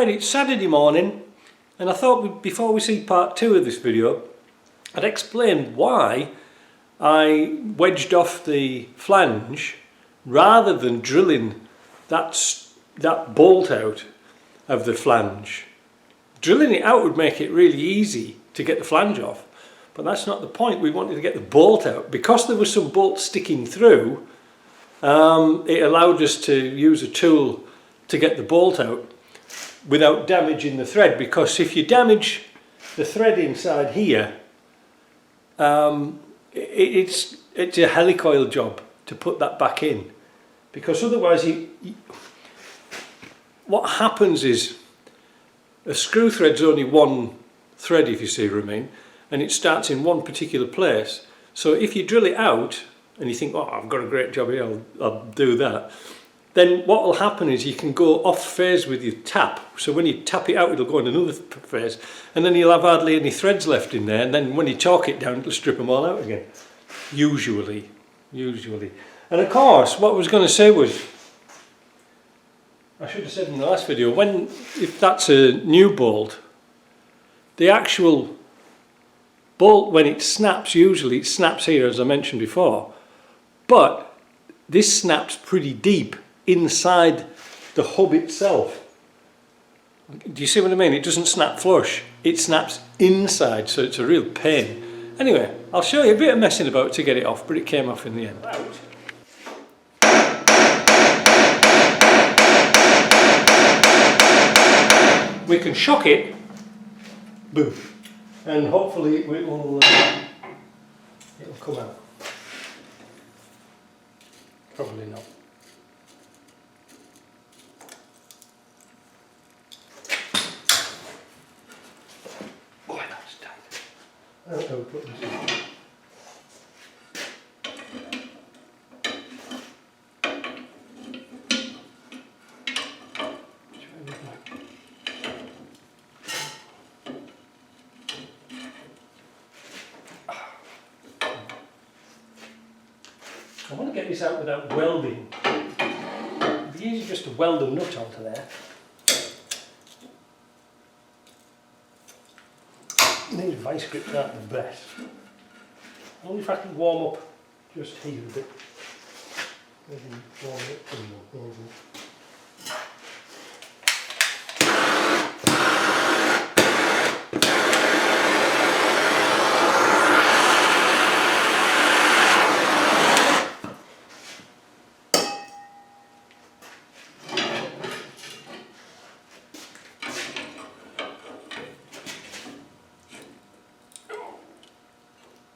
Right, it's Saturday morning, and I thought before we see part 2 of this video, I'd explain why I wedged off the flange rather than drilling that bolt out of the flange. Drilling it out would make it really easy to get the flange off, but that's not the point. We wanted to get the bolt out. Because there was some bolts sticking through, it allowed us to use a tool to get the bolt out without damaging the thread, because if you damage the thread inside here, it's a helicoil job to put that back in, because otherwise what happens is a screw thread's only one thread, if you see what I mean, and it starts in one particular place. So if you drill it out and you think, oh, I've got a great job here, I'll do that, then what will happen is you can go off phase with your tap. So when you tap it out, it'll go in another phase, and then you'll have hardly any threads left in there, and then when you torque it down, it'll strip them all out again. Usually. And of course, what I was going to say was, I should have said in the last video, if that's a new bolt, the actual bolt, when it snaps, usually it snaps here, as I mentioned before, but this snaps pretty deep inside the hub itself. Do you see what I mean? It doesn't snap flush, it snaps inside, so it's a real pain. Anyway, I'll show you a bit of messing about to get it off, but it came off in the end. We can shock it, boom, and hopefully it'll come out. Probably not. Boy, that's tight. I don't know, put this in. I want to get this out without welding. It'd be easy just to weld a nut onto there. These vice grips aren't the best. Only if I can warm up just here a bit. Maybe warm it up a little.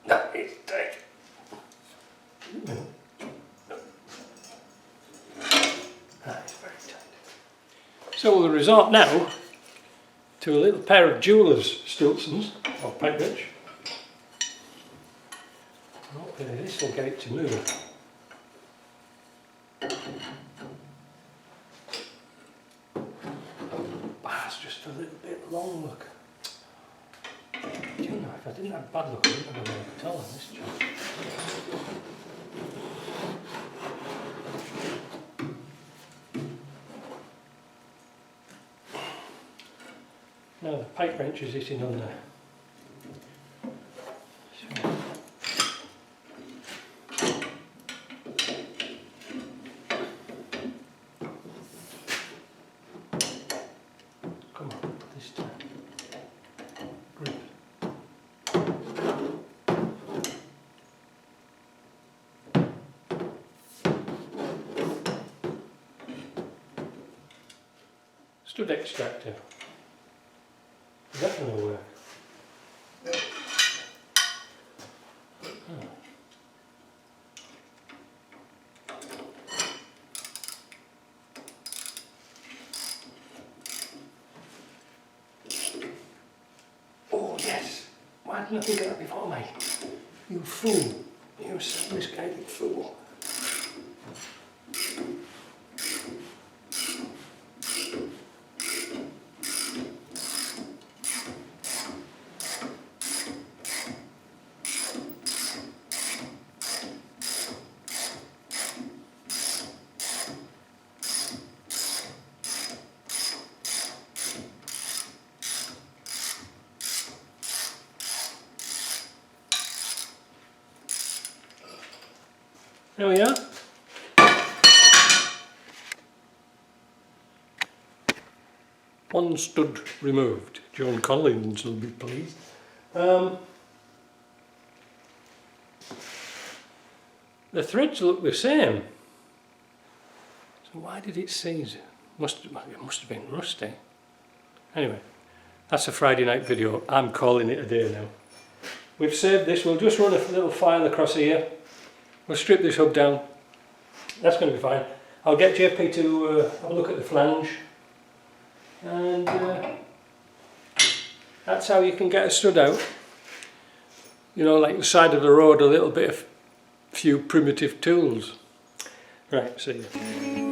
That is tight. That is very tight. So we'll resort now to a little pair of jeweller's Stiltsons, or pipe wrench. Hopefully this will get it to move. That's just a little bit long, look. You know, if I didn't have bad luck, I wouldn't have been able to tell on this job. Now the pipe wrench is hitting on there. Come on, this time. Grip. Stud extractor. Is that going to work? Oh yes! Why didn't I think of that before, mate? You fool! You're a self-misguided fool. There we are. One stud removed. Joan Collins will be pleased. The threads look the same. So why did it seize? It must have been rusty. Anyway, that's a Friday night video. I'm calling it a day now. We've saved this. We'll just run a little file across here. We'll strip this hub down. That's going to be fine. I'll get JP to have a look at the flange. And that's how you can get a stud out. You know, like the side of the road, a little bit of few primitive tools. Right, see you.